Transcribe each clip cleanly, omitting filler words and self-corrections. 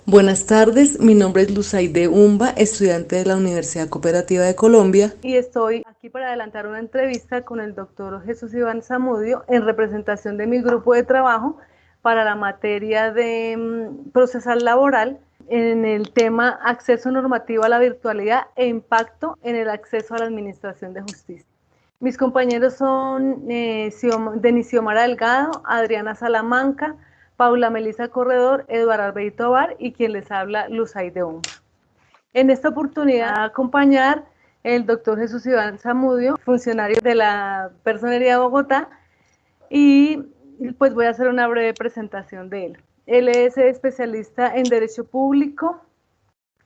Buenas tardes, mi nombre es Luzaide Umba, estudiante de la Universidad Cooperativa de Colombia. Y estoy aquí para adelantar una entrevista con el doctor Jesús Iván Zamudio en representación de mi grupo de trabajo para la materia de procesal laboral en el tema acceso normativo a la virtualidad e impacto en el acceso a la administración de justicia. Mis compañeros son Denis Xiomara Delgado, Adriana Salamanca, Paula Melisa Corredor, Eduardo Alberto Bar y quien les habla, Luzaide Umba. En esta oportunidad a acompañar el doctor Jesús Iván Zamudio, funcionario de la Personería de Bogotá, y pues voy a hacer una breve presentación de él. Él es especialista en Derecho Público,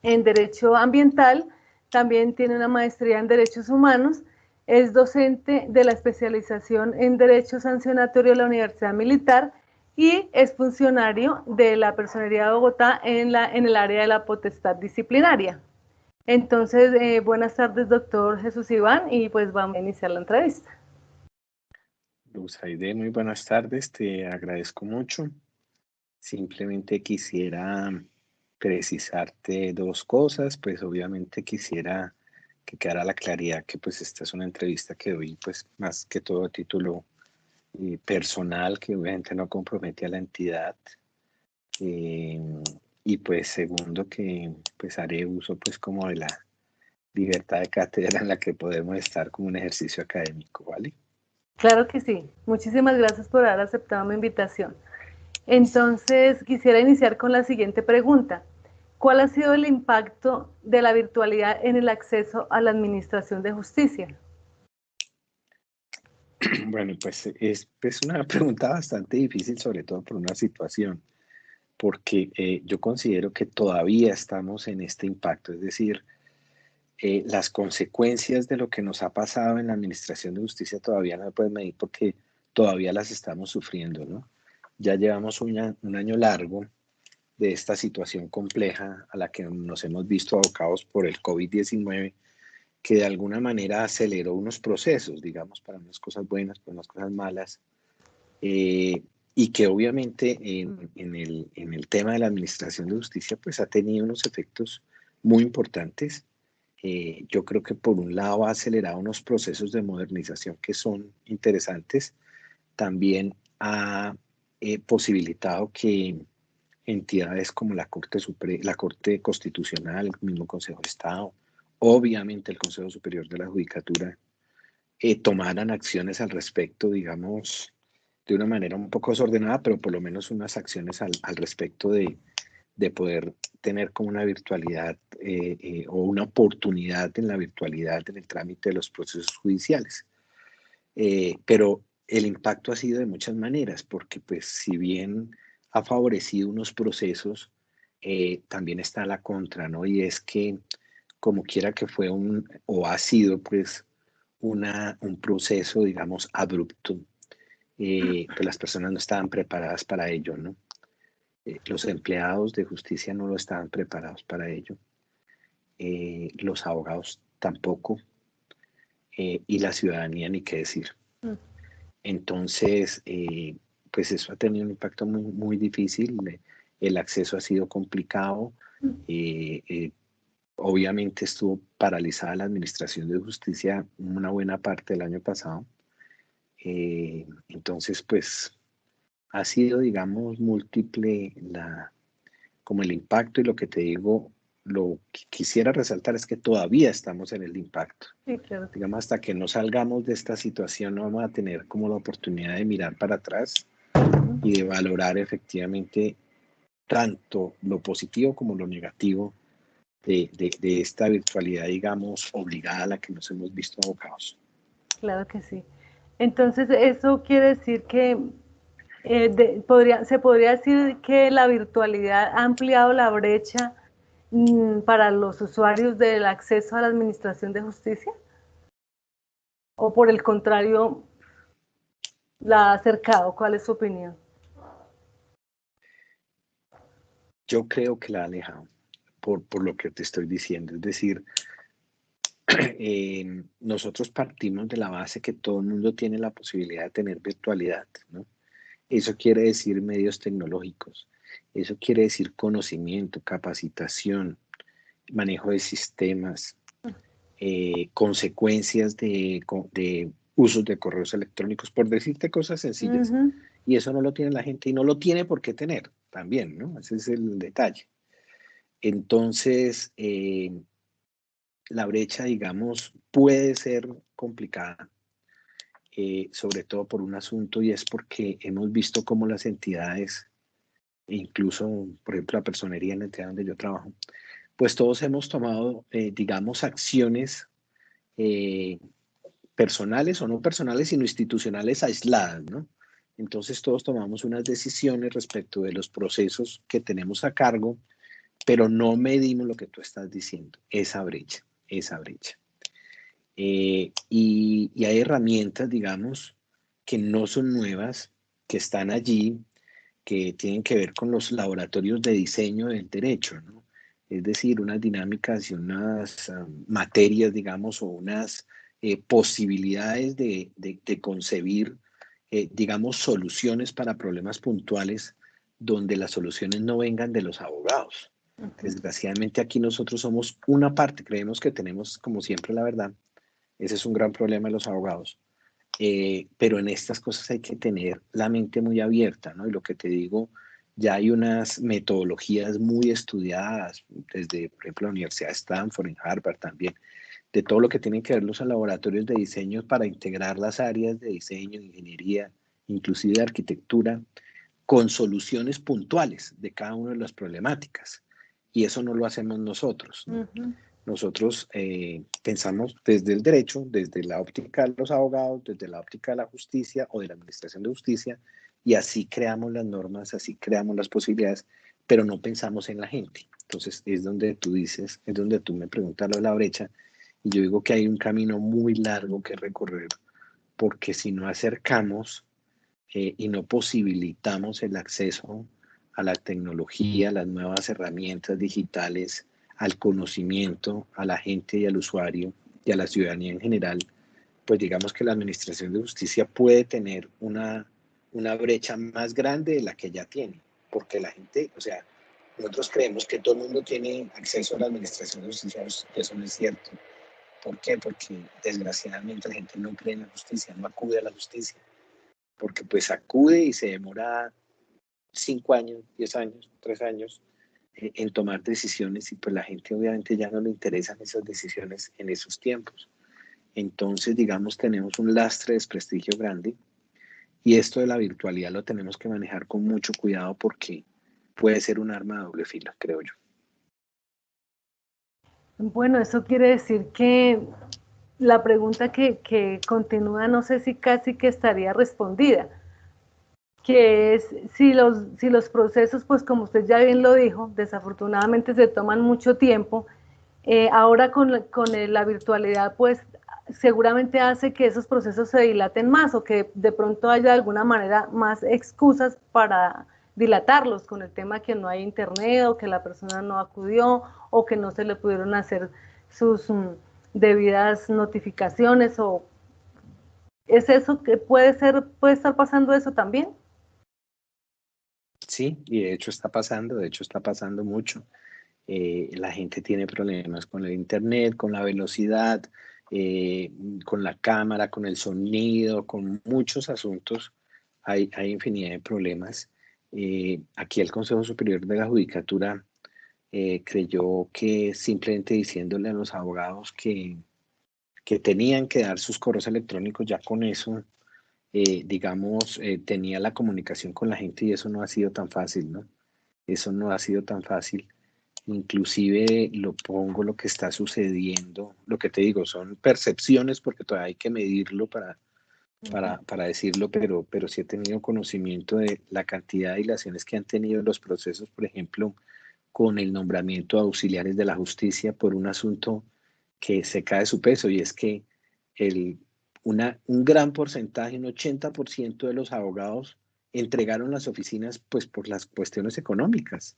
en Derecho Ambiental, también tiene una maestría en Derechos Humanos, es docente de la especialización en Derecho Sancionatorio de la Universidad Militar y es funcionario de la Personería de Bogotá en el área de la potestad disciplinaria. Entonces, buenas tardes, doctor Jesús Iván, y pues vamos a iniciar la entrevista. Luzaide, muy buenas tardes, te agradezco mucho. Simplemente quisiera precisarte dos cosas, pues obviamente quisiera que quedara la claridad que pues esta es una entrevista que doy pues más que todo a título personal, que obviamente no compromete a la entidad. Eh, y pues segundo que pues haré uso pues como de la libertad de cátedra en la que podemos estar como un ejercicio académico, ¿vale? Claro que sí. Muchísimas gracias por haber aceptado mi invitación. Entonces, quisiera iniciar con la siguiente pregunta. ¿Cuál ha sido el impacto de la virtualidad en el acceso a la administración de justicia? Bueno, pues es una pregunta bastante difícil, sobre todo por una situación, porque yo considero que todavía estamos en este impacto, es decir, las consecuencias de lo que nos ha pasado en la Administración de Justicia todavía no se pueden medir porque todavía las estamos sufriendo, ¿no? Ya llevamos un año largo de esta situación compleja a la que nos hemos visto abocados por el COVID-19, que de alguna manera aceleró unos procesos, digamos, para unas cosas buenas, para unas cosas malas, y que obviamente en el tema de la administración de justicia, pues ha tenido unos efectos muy importantes. Yo creo que por un lado ha acelerado unos procesos de modernización que son interesantes, también ha posibilitado que entidades como la Corte Constitucional, el mismo Consejo de Estado, obviamente el Consejo Superior de la Judicatura, tomaran acciones al respecto, digamos, de una manera un poco desordenada, pero por lo menos unas acciones al respecto de poder tener como una virtualidad o una oportunidad en la virtualidad en el trámite de los procesos judiciales. Pero el impacto ha sido de muchas maneras, porque pues si bien ha favorecido unos procesos, también está la contra, ¿no? Y es que como quiera que fue o ha sido pues un proceso, digamos, abrupto, pues las personas no estaban preparadas para ello, ¿no? Los empleados de justicia no lo estaban preparados para ello, los abogados tampoco, y la ciudadanía ni qué decir. Entonces, pues eso ha tenido un impacto muy, muy difícil, el acceso ha sido complicado, eh, eh, obviamente estuvo paralizada la administración de justicia una buena parte del año pasado, entonces pues ha sido, digamos, múltiple como el impacto y lo que te digo, lo que quisiera resaltar es que todavía estamos en el impacto. Sí, claro. Digamos, hasta que no salgamos de esta situación no vamos a tener como la oportunidad de mirar para atrás y de valorar efectivamente tanto lo positivo como lo negativo de esta virtualidad, digamos, obligada a la que nos hemos visto abocados. Claro que sí. Entonces, eso quiere decir que se podría decir que la virtualidad ha ampliado la brecha para los usuarios del acceso a la administración de justicia, o por el contrario, la ha acercado. ¿Cuál es su opinión? Yo creo que la ha alejado por lo que te estoy diciendo, es decir, nosotros partimos de la base que todo el mundo tiene la posibilidad de tener virtualidad, ¿no? Eso quiere decir medios tecnológicos. Eso quiere decir conocimiento, capacitación, manejo de sistemas, consecuencias de usos de correos electrónicos, por decirte cosas sencillas. Ujú. Y eso no lo tiene la gente y no lo tiene por qué tener también, ¿no? Ese es el detalle. Entonces, la brecha, digamos, puede ser complicada, sobre todo por un asunto, y es porque hemos visto cómo las entidades, incluso, por ejemplo, la personería en la entidad donde yo trabajo, pues todos hemos tomado, digamos, acciones eh, personales o no personales, sino institucionales aisladas, ¿no? Entonces todos tomamos unas decisiones respecto de los procesos que tenemos a cargo, pero no medimos lo que tú estás diciendo, esa brecha, esa brecha. Y hay herramientas, digamos, que no son nuevas, que están allí, que tienen que ver con los laboratorios de diseño del derecho, ¿no? Es decir, unas dinámicas y unas materias, digamos, o unas posibilidades de concebir, digamos, soluciones para problemas puntuales donde las soluciones no vengan de los abogados. Desgraciadamente aquí nosotros somos una parte, creemos que tenemos como siempre la verdad. Ese es un gran problema de los abogados. Pero en estas cosas hay que tener la mente muy abierta, ¿no? Y lo que te digo, ya hay unas metodologías muy estudiadas, desde, por ejemplo, la Universidad de Stanford, en Harvard también, de todo lo que tienen que ver los laboratorios de diseño para integrar las áreas de diseño, de ingeniería, inclusive de arquitectura, con soluciones puntuales de cada una de las problemáticas. Y eso no lo hacemos nosotros, ¿no? Ujú. Nosotros pensamos desde el derecho, desde la óptica de los abogados, desde la óptica de la justicia o de la administración de justicia, y así creamos las normas, así creamos las posibilidades, pero no pensamos en la gente. Entonces es donde tú dices, es donde tú me preguntas lo de la brecha, y yo digo que hay un camino muy largo que recorrer, porque si no acercamos y no posibilitamos el acceso a la tecnología, a las nuevas herramientas digitales, al conocimiento, a la gente y al usuario y a la ciudadanía en general, pues digamos que la Administración de Justicia puede tener una brecha más grande de la que ya tiene, porque la gente, o sea, nosotros creemos que todo el mundo tiene acceso a la Administración de Justicia, eso no es cierto. ¿Por qué? Porque desgraciadamente la gente no cree en la justicia, no acude a la justicia, porque pues acude y se demora 5 años, 10 años, 3 años en tomar decisiones y pues la gente obviamente ya no le interesan esas decisiones en esos tiempos. Entonces, digamos, tenemos un lastre de desprestigio grande y esto de la virtualidad lo tenemos que manejar con mucho cuidado porque puede ser un arma de doble filo, creo yo. Bueno, eso quiere decir que la pregunta que continúa, no sé si casi que estaría respondida, que es si los procesos, pues como usted ya bien lo dijo, desafortunadamente se toman mucho tiempo, ahora la virtualidad, pues seguramente hace que esos procesos se dilaten más o que de pronto haya de alguna manera más excusas para dilatarlos con el tema que no hay internet o que la persona no acudió o que no se le pudieron hacer sus debidas notificaciones o es eso que puede estar pasando eso también. Sí, y de hecho está pasando mucho. La gente tiene problemas con el internet, con la velocidad, eh, con la cámara, con el sonido, con muchos asuntos. Hay infinidad de problemas. Aquí el Consejo Superior de la Judicatura creyó que simplemente diciéndole a los abogados que tenían que dar sus correos electrónicos, ya con eso, digamos, tenía la comunicación con la gente y eso no ha sido tan fácil, ¿no? Eso no ha sido tan fácil. Inclusive lo pongo lo que está sucediendo, lo que te digo, son percepciones porque todavía hay que medirlo para decirlo, pero sí he tenido conocimiento de la cantidad de dilaciones que han tenido los procesos, por ejemplo, con el nombramiento de auxiliares de la justicia por un asunto que se cae su peso y es que el, un gran porcentaje, un 80% de los abogados entregaron las oficinas pues por las cuestiones económicas.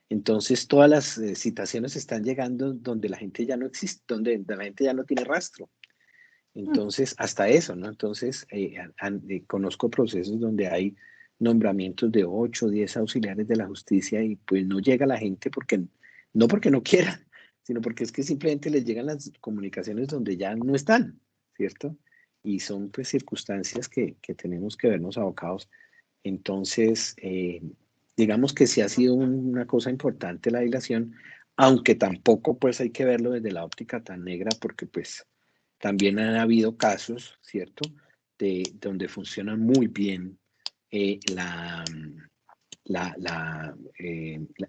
Entonces todas las citaciones están llegando donde la gente ya no existe, donde la gente ya no tiene rastro. Entonces, hasta eso, ¿no? Entonces, conozco procesos donde hay nombramientos de 8 o 10 auxiliares de la justicia y pues no llega la gente no porque no quiera, sino porque es que simplemente les llegan las comunicaciones donde ya no están, ¿cierto? Y son pues circunstancias que tenemos que vernos abocados. Entonces, digamos que sí ha sido una cosa importante la dilación, aunque tampoco pues hay que verlo desde la óptica tan negra, porque pues también han habido casos, ¿cierto?, de donde funciona muy bien eh, la,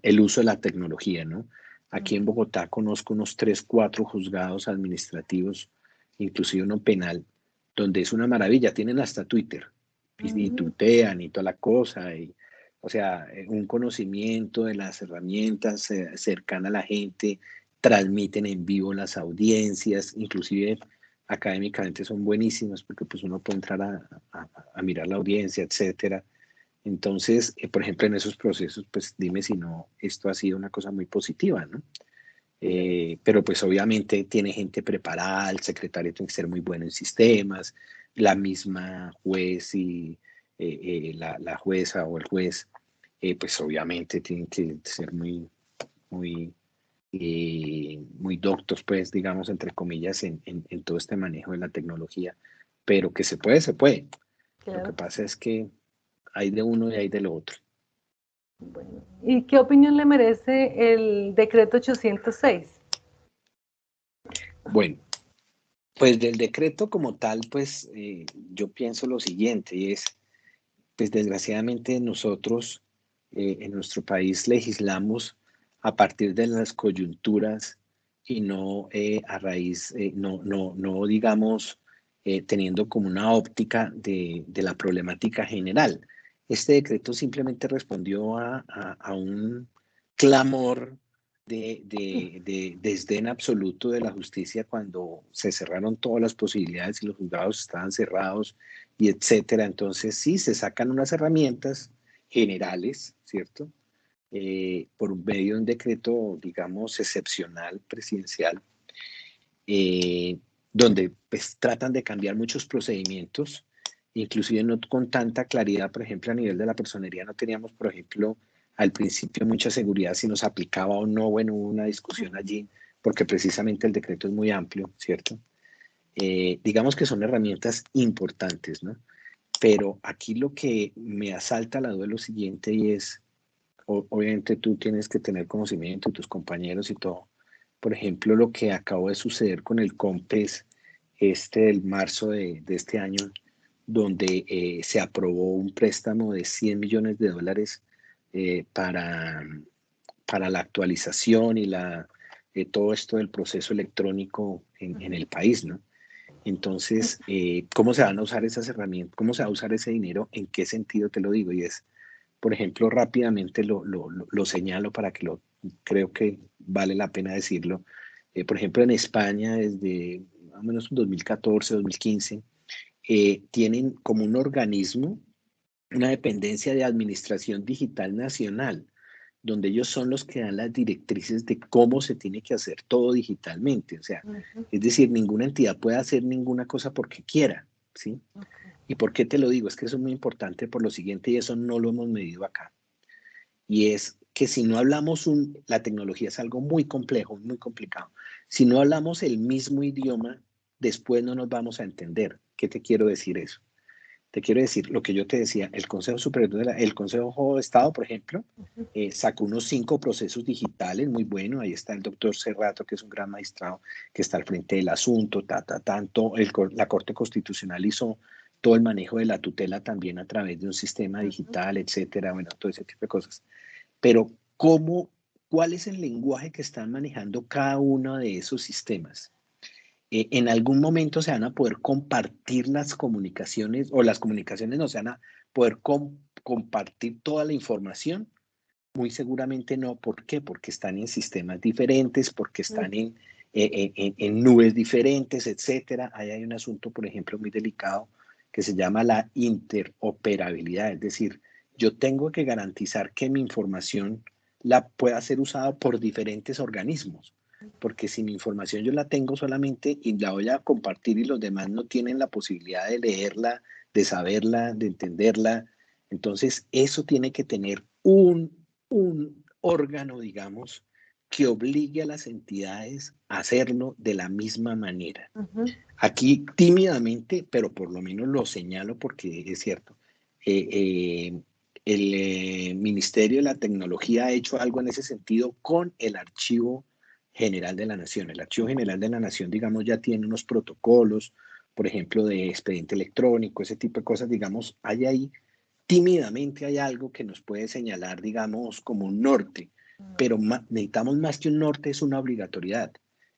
el uso de la tecnología, ¿no? Aquí en Bogotá conozco unos 3, 4 juzgados administrativos, inclusive uno penal, donde es una maravilla, tienen hasta Twitter, y tutean y toda la cosa, o sea, un conocimiento de las herramientas cercana a la gente, transmiten en vivo las audiencias, inclusive académicamente son buenísimas porque pues uno puede entrar a mirar la audiencia, etcétera. Entonces, por ejemplo, en esos procesos, pues dime si no, esto ha sido una cosa muy positiva, ¿no? Pero pues obviamente tiene gente preparada, el secretario tiene que ser muy bueno en sistemas, la misma juez y la jueza o el juez, pues obviamente tienen que ser muy doctos, pues digamos, entre comillas, en todo este manejo de la tecnología, pero que se puede, se puede. Lo que Claro. pasa es que hay de uno y hay del otro. Bueno, ¿y qué opinión le merece el decreto 806? Bueno, pues del decreto como tal, pues yo pienso lo siguiente, y es, pues desgraciadamente nosotros en nuestro país legislamos a partir de las coyunturas y no a raíz, no digamos, teniendo como una óptica de la problemática general. Este decreto simplemente respondió a un clamor de desdén absoluto de la justicia cuando se cerraron todas las posibilidades y los juzgados estaban cerrados y etcétera. Entonces sí, se sacan unas herramientas generales, ¿cierto? Por medio de un decreto, digamos, excepcional presidencial, eh, donde pues, tratan de cambiar muchos procedimientos, inclusive no con tanta claridad. Por ejemplo, a nivel de la personería no teníamos, por ejemplo, al principio mucha seguridad si nos aplicaba o no. Bueno, hubo una discusión allí, porque precisamente el decreto es muy amplio, ¿cierto? Digamos que son herramientas importantes, ¿no? Pero aquí lo que me asalta la duda es lo siguiente y es, obviamente tú tienes que tener conocimiento, tus compañeros y todo. Por ejemplo, lo que acabó de suceder con el COMPES, del marzo de este año, donde se aprobó un préstamo de 100 millones de dólares para la actualización y todo esto del proceso electrónico en el país, ¿no? Entonces, ¿cómo se van a usar esas herramientas? ¿Cómo se va a usar ese dinero? ¿En qué sentido te lo digo? Y es, por ejemplo, rápidamente lo señalo para que creo que vale la pena decirlo. Por ejemplo, en España, desde más o menos 2014, 2015, tienen como un organismo, una dependencia de administración digital nacional, donde ellos son los que dan las directrices de cómo se tiene que hacer todo digitalmente. O sea, es decir, ninguna entidad puede hacer ninguna cosa porque quiera, ¿sí? ¿Y por qué te lo digo? Es que eso es muy importante por lo siguiente, y eso no lo hemos medido acá. Y es que si no hablamos la tecnología es algo muy complejo, muy complicado. Si no hablamos el mismo idioma, después no nos vamos a entender. ¿Qué te quiero decir eso? Te quiero decir lo que yo te decía, el Consejo Superior el Consejo de Estado, por ejemplo, sacó unos 5 procesos digitales muy buenos. Ahí está el doctor Cerrato, que es un gran magistrado que está al frente del asunto, tanto la Corte Constitucional hizo todo el manejo de la tutela también a través de un sistema digital, etcétera, bueno, todo ese tipo de cosas. Pero ¿cuál es el lenguaje que están manejando cada uno de esos sistemas? En algún momento se van a poder compartir las comunicaciones, o las comunicaciones no se van a poder compartir toda la información. Muy seguramente no. ¿Por qué? Porque están en sistemas diferentes, porque están en nubes diferentes, etcétera. Ahí hay un asunto, por ejemplo, muy delicado que se llama la interoperabilidad. Es decir, yo tengo que garantizar que mi información la pueda ser usada por diferentes organismos. Porque si mi información yo la tengo solamente y la voy a compartir y los demás no tienen la posibilidad de leerla, de saberla, de entenderla, Entonces, eso tiene que tener un órgano, digamos, que obligue a las entidades a hacerlo de la misma manera. Aquí tímidamente, pero por lo menos lo señalo porque es cierto, el Ministerio de la Tecnología ha hecho algo en ese sentido con el Archivo General de la Nación. El Archivo General de la Nación, digamos, ya tiene unos protocolos, por ejemplo, de expediente electrónico, ese tipo de cosas, digamos, hay ahí, tímidamente hay algo que nos puede señalar, digamos, como un norte, pero necesitamos más que un norte, es una obligatoriedad.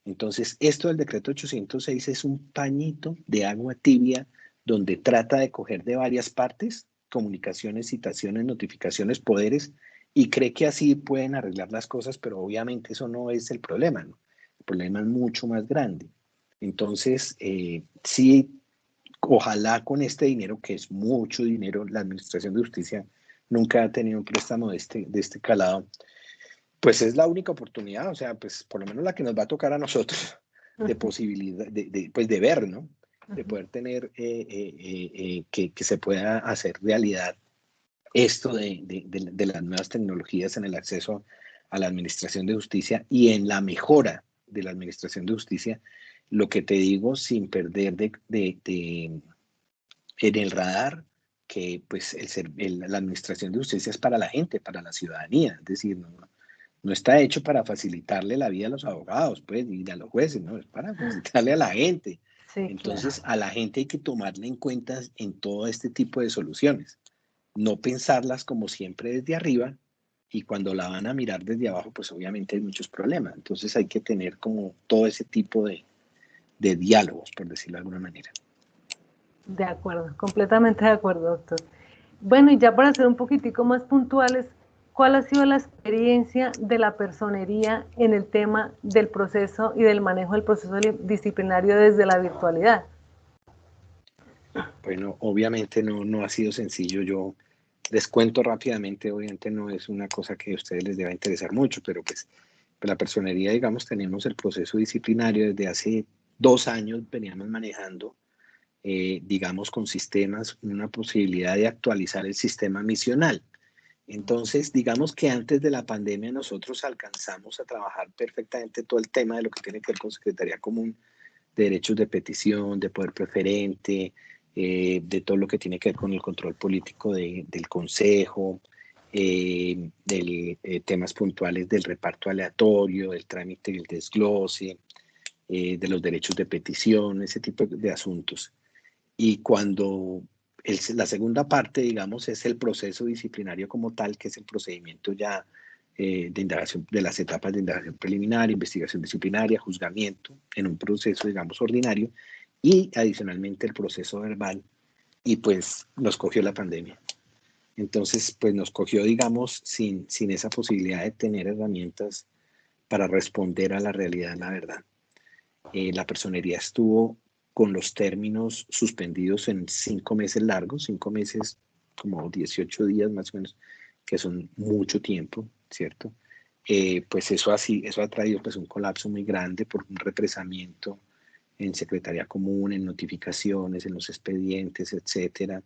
Entonces, esto del decreto 806 es un pañito de agua tibia donde trata de coger de varias partes, comunicaciones, citaciones, notificaciones, poderes, y cree que así pueden arreglar las cosas, pero obviamente eso no es el problema, ¿no? El problema es mucho más grande. Entonces, sí, ojalá con este dinero, que es mucho dinero, la Administración de Justicia nunca ha tenido un préstamo de este calado, pues es la única oportunidad, o sea, pues por lo menos la que nos va a tocar a nosotros de posibilidad, pues de ver, ¿no? De poder tener, que se pueda hacer realidad esto de las nuevas tecnologías en el acceso a la administración de justicia y en la mejora de la administración de justicia, lo que te digo sin perder en el radar que pues la administración de justicia es para la gente, para la ciudadanía, es decir, no está hecho para facilitarle la vida a los abogados, pues, y a los jueces, no, es para facilitarle a la gente. Sí, Entonces, claro. a la gente hay que tomarle en cuenta en todo este tipo de soluciones, no pensarlas como siempre desde arriba, y cuando la van a mirar desde abajo, pues obviamente hay muchos problemas. Entonces hay que tener como todo ese tipo de diálogos, por decirlo de alguna manera. De acuerdo, completamente de acuerdo, doctor. Bueno, y ya para ser un poquitico más puntuales, ¿cuál ha sido la experiencia de la personería en el tema del proceso y del manejo del proceso disciplinario desde la virtualidad? Bueno, obviamente no ha sido sencillo. Yo les cuento rápidamente, obviamente no es una cosa que a ustedes les deba interesar mucho, pero pues la personería, digamos, tenemos el proceso disciplinario desde hace 2 años, veníamos manejando, digamos, con sistemas, una posibilidad de actualizar el sistema misional. Entonces, digamos que antes de la pandemia nosotros alcanzamos a trabajar perfectamente todo el tema de lo que tiene que ver con Secretaría Común de Derechos de Petición, de Poder Preferente, de todo lo que tiene que ver con el control político del Consejo, temas puntuales del reparto aleatorio, del trámite y el desglose, de los derechos de petición, ese tipo de asuntos. Y cuando la segunda parte, digamos, es el proceso disciplinario como tal, que es el procedimiento ya de indagación, de las etapas de indagación preliminar, investigación disciplinaria, juzgamiento, en un proceso, digamos, ordinario, y adicionalmente el proceso verbal, y pues nos cogió la pandemia. Entonces, pues nos cogió, digamos, sin esa posibilidad de tener herramientas para responder a la realidad, la verdad. La personería estuvo con los términos suspendidos en 5 meses largos, 5 meses, como 18 días más o menos, que son mucho tiempo, ¿cierto? Pues eso ha traído pues un colapso muy grande por un represamiento en Secretaría Común, en notificaciones, en los expedientes, etcétera.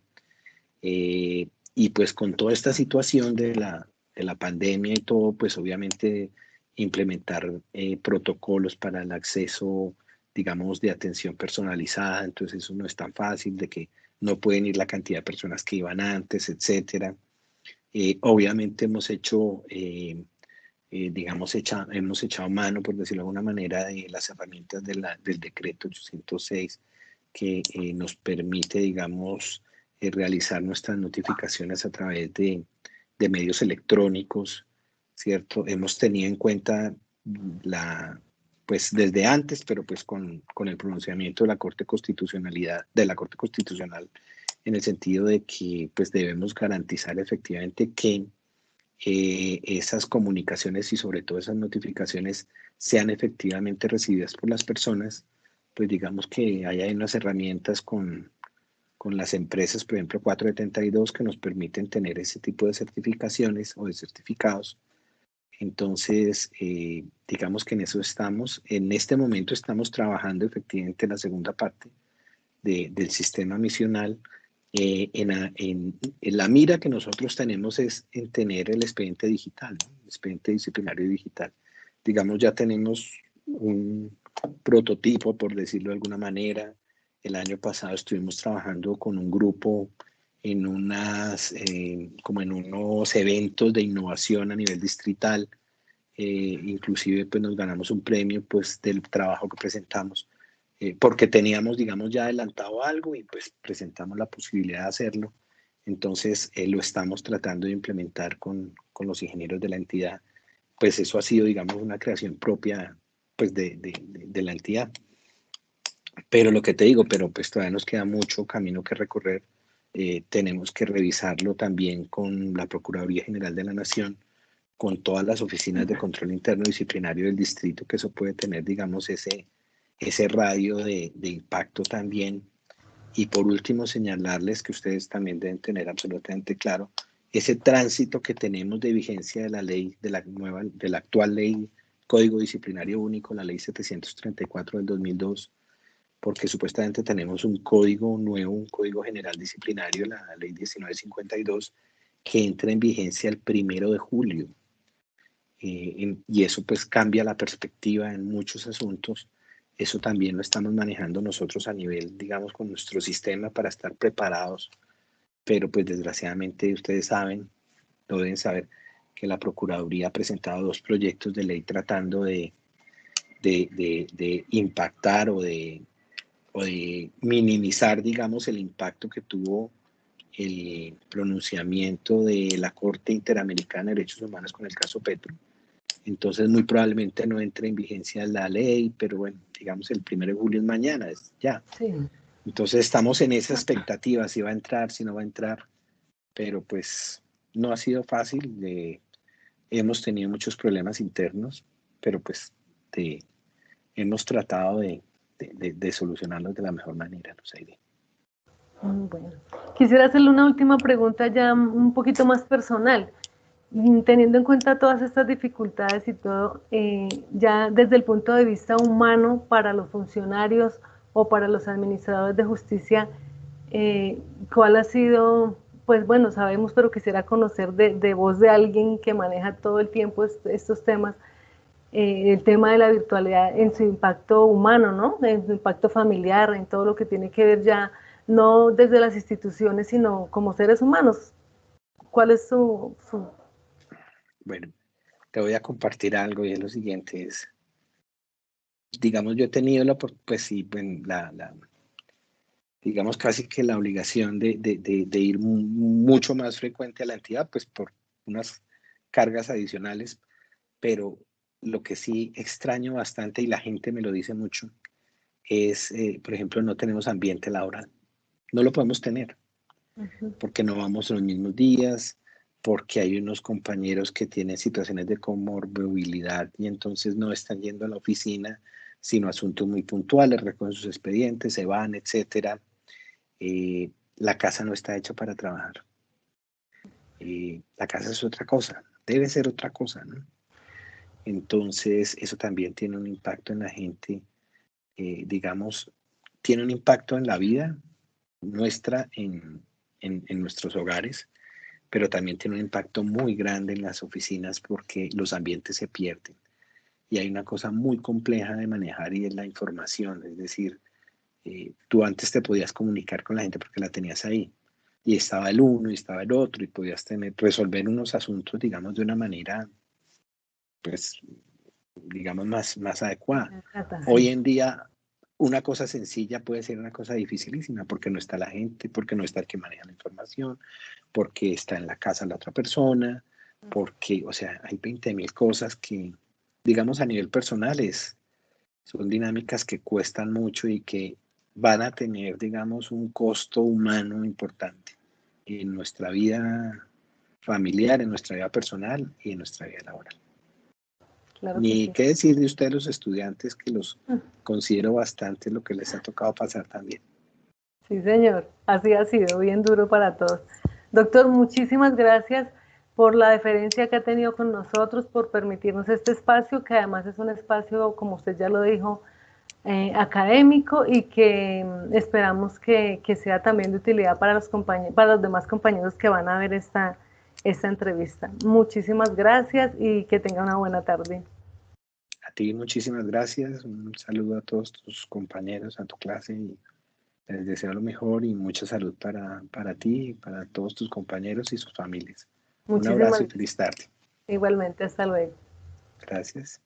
Y pues con toda esta situación de la pandemia y todo, pues obviamente implementar protocolos para el acceso, digamos, de atención personalizada, entonces eso no es tan fácil, de que no pueden ir la cantidad de personas que iban antes, etcétera. Obviamente hemos hecho, digamos, hemos echado mano, por decirlo de alguna manera, de las herramientas del decreto 806, que nos permite, digamos, realizar nuestras notificaciones a través de medios electrónicos, ¿cierto? Hemos tenido en cuenta pues desde antes, pero pues con el pronunciamiento de la Corte Constitucional, en el sentido de que pues debemos garantizar efectivamente que esas comunicaciones y sobre todo esas notificaciones sean efectivamente recibidas por las personas, pues digamos que hay unas herramientas con las empresas, por ejemplo 472, que nos permiten tener ese tipo de certificaciones o de certificados. Entonces, digamos que en eso estamos. En este momento estamos trabajando efectivamente en la segunda parte del sistema misional, en la mira que nosotros tenemos es en tener el expediente digital, ¿no? El expediente disciplinario digital. Digamos, ya tenemos un prototipo, por decirlo de alguna manera. El año pasado estuvimos trabajando con un grupo en como en unos eventos de innovación a nivel distrital. Inclusive pues nos ganamos un premio pues del trabajo que presentamos, porque teníamos, digamos, ya adelantado algo y pues presentamos la posibilidad de hacerlo. Entonces lo estamos tratando de implementar con los ingenieros de la entidad. Pues eso ha sido, digamos, una creación propia pues de la entidad. Pero lo que te digo, pero pues todavía nos queda mucho camino que recorrer. Tenemos que revisarlo también con la Procuraduría General de la Nación, con todas las oficinas de control interno disciplinario del distrito, que eso puede tener, digamos, ese radio de impacto también. Y por último, señalarles que ustedes también deben tener absolutamente claro ese tránsito que tenemos de vigencia de la ley, de la actual ley Código Disciplinario Único, la ley 734 del 2002, porque supuestamente tenemos un código nuevo, un código general disciplinario, la ley 1952, que entra en vigencia el 1 de julio. Y eso pues cambia la perspectiva en muchos asuntos. Eso también lo estamos manejando nosotros a nivel, digamos, con nuestro sistema para estar preparados, pero pues desgraciadamente ustedes saben, lo deben saber, que la Procuraduría ha presentado 2 proyectos de ley tratando de impactar o de minimizar, digamos, el impacto que tuvo el pronunciamiento de la Corte Interamericana de Derechos Humanos con el caso Petro. Entonces, muy probablemente no entre en vigencia la ley, pero bueno, digamos el 1 de julio es mañana, es ya. Sí. Entonces, estamos en esa expectativa, si va a entrar, si no va a entrar, pero pues no ha sido fácil. Hemos tenido muchos problemas internos, pero pues hemos tratado de solucionarlos de la mejor manera, Luzaide. Bueno, quisiera hacerle una última pregunta ya un poquito más personal. Teniendo en cuenta todas estas dificultades y todo, ya desde el punto de vista humano para los funcionarios o para los administradores de justicia, ¿cuál ha sido? Pues bueno, sabemos, pero quisiera conocer de voz de alguien que maneja todo el tiempo estos temas, el tema de la virtualidad en su impacto humano, ¿no? En su impacto familiar, en todo lo que tiene que ver ya, no desde las instituciones, sino como seres humanos. ¿Cuál es su... Bueno, te voy a compartir algo y es lo siguiente, digamos, yo he tenido pues sí, bueno, digamos casi que la obligación de ir mucho más frecuente a la entidad, pues por unas cargas adicionales, pero lo que sí extraño bastante y la gente me lo dice mucho es, por ejemplo, no tenemos ambiente laboral. No lo podemos tener porque no vamos en los mismos días, porque hay unos compañeros que tienen situaciones de comorbilidad y entonces no están yendo a la oficina, sino asuntos muy puntuales, recogen sus expedientes, se van, etcétera. La casa no está hecha para trabajar. La casa es otra cosa, debe ser otra cosa, ¿no? Entonces, eso también tiene un impacto en la gente, digamos, tiene un impacto en la vida nuestra, en nuestros hogares, pero también tiene un impacto muy grande en las oficinas porque los ambientes se pierden. Y hay una cosa muy compleja de manejar y es la información, es decir, tú antes te podías comunicar con la gente porque la tenías ahí, y estaba el uno y estaba el otro, y podías resolver unos asuntos, digamos, de una manera, pues, digamos, más adecuada. Hoy en día, una cosa sencilla puede ser una cosa dificilísima porque no está la gente, porque no está el que maneja la información, porque está en la casa la otra persona, porque, o sea, hay 20.000 cosas que, digamos, a nivel personal son dinámicas que cuestan mucho y que van a tener, digamos, un costo humano importante en nuestra vida familiar, en nuestra vida personal y en nuestra vida laboral. Claro que Ni sí. qué decir de ustedes los estudiantes, que los considero bastante lo que les ha tocado pasar también. Sí, señor, así ha sido, bien duro para todos. Doctor, muchísimas gracias por la deferencia que ha tenido con nosotros, por permitirnos este espacio, que además es un espacio, como usted ya lo dijo, académico y que esperamos que sea también de utilidad para para los demás compañeros que van a ver esta entrevista. Muchísimas gracias y que tenga una buena tarde. A ti muchísimas gracias, un saludo a todos tus compañeros, a tu clase y les deseo lo mejor y mucha salud para ti, para todos tus compañeros y sus familias. Un abrazo Muchísimas, y feliz tarde. igualmente, hasta luego. Gracias.